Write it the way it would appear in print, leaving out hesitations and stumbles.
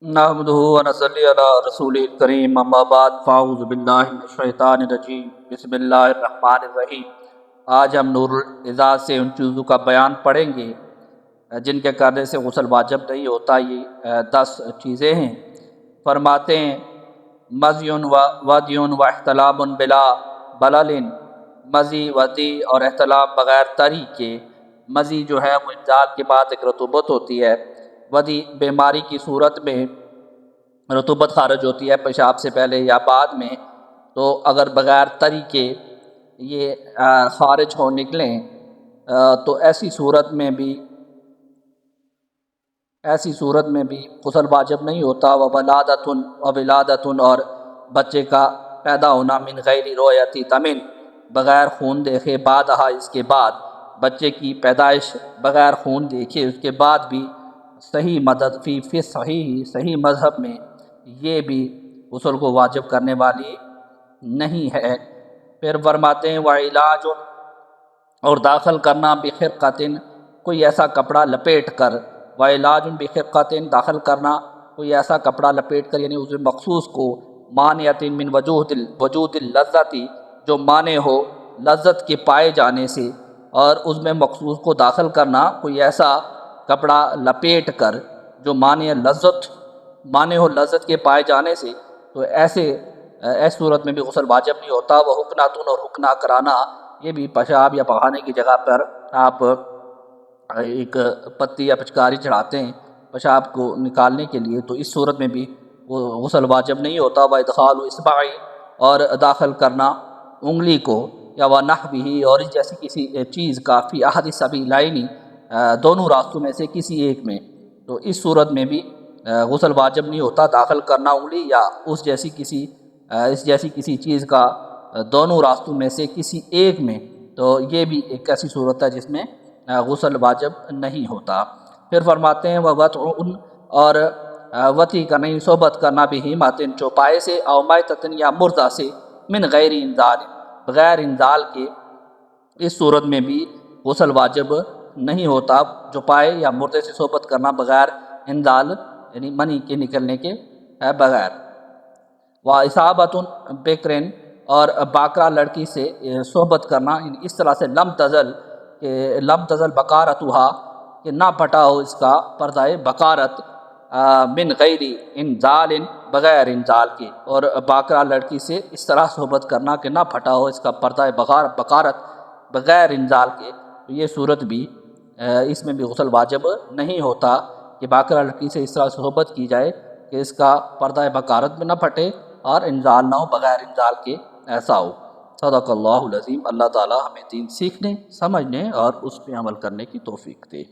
نحمده ونصلي على رسوله الكريم اما بعد فاعوذ باللہ من الشیطان الرجیم بسم اللہ الرحمن الرحیم۔ آج ہم نور الاعزاز سے ان چیزوں کا بیان پڑھیں گے جن کے کرنے سے غسل واجب نہیں ہوتا۔ یہ 10 چیزیں ہیں۔ فرماتے ہیں مزی و ودی و احتلام بلا بلل، مزی ودی اور احتلام بغیر تری کے۔ مزی جو ہے وہ انزال کے بعد ایک رطوبت ہوتی ہے، ودی بیماری کی صورت میں رطوبت خارج ہوتی ہے پیشاب سے پہلے یا بعد میں، تو اگر بغیر تری کے یہ خارج ہو نکلیں تو ایسی صورت میں بھی غسل واجب نہیں ہوتا۔ ولادتن اور بچے کا پیدا ہونا، من غیر رویتی تمن بغیر خون دیکھے، بعدہا اس کے بعد بچے کی پیدائش بغیر خون دیکھے اس کے بعد بھی صحیح مدد فی صحیح مذہب میں یہ بھی غسل کو واجب کرنے والی نہیں ہے۔ پھر فرماتے ہیں وعلاج اور داخل کرنا بخرقۃ کوئی ایسا کپڑا لپیٹ کر، وعلاج بخرقۃ داخل کرنا کوئی ایسا کپڑا لپیٹ کر، یعنی اس مخصوص کو، مانعۃ من وجود اللذۃ جو مانع ہو لذت کے پائے جانے سے، اور اس میں مخصوص کو داخل کرنا کوئی ایسا کپڑا لپیٹ کر جو مانع ہو لذت کے پائے جانے سے، تو ایسی صورت میں بھی غسل واجب نہیں ہوتا۔ وہ حکناتن اور حکنا کرانا، یہ بھی پیشاب یا پخانے کی جگہ پر آپ ایک پتی یا پچکاری چڑھاتے ہیں پیشاب کو نکالنے کے لیے، تو اس صورت میں بھی غسل واجب نہیں ہوتا۔ وادخال اصبع اور داخل کرنا انگلی کو، یا ونحوہ اور اس جیسی کسی چیز کا، فی احد السبیلین دونوں راستوں میں سے کسی ایک میں، تو اس صورت میں بھی غسل واجب نہیں ہوتا۔ داخل کرنا انگلی یا اس جیسی کسی چیز کا دونوں راستوں میں سے کسی ایک میں، تو یہ بھی ایک ایسی صورت ہے جس میں غسل واجب نہیں ہوتا۔ پھر فرماتے ہیں ووطء اور وطی کرنا، صحبت کرنا بہیمۃ چوپائے سے، او میتۃ یا مردہ سے، من غیر انزال بغیر انزال کے، اس صورت میں بھی غسل واجب نہیں ہوتا۔ چوپائے یا مردے سے صحبت کرنا بغیر انزال یعنی منی کے نکلنے کے بغیر۔ واصابۃ بکر اور باکرہ لڑکی سے صحبت کرنا، اس طرح سے لم تزل بکارتھا کہ نہ پھٹا ہو اس کا پردہ بکارت، من غیر انزال بغیر انزال کے، اور باکرہ لڑکی سے اس طرح صحبت کرنا کہ نہ پھٹا ہو اس کا پردہ بکارت بغیر انزال کے، تو یہ صورت بھی اس میں بھی غسل واجب نہیں ہوتا کہ باکرہ لڑکی سے اس طرح صحبت کی جائے کہ اس کا پردہ بکارت میں نہ پھٹے اور انزال نہ ہو، بغیر انزال کے ایسا ہو۔ صدق اللہ العظیم۔ اللہ تعالی ہمیں دین سیکھنے، سمجھنے اور اس پہ عمل کرنے کی توفیق دے۔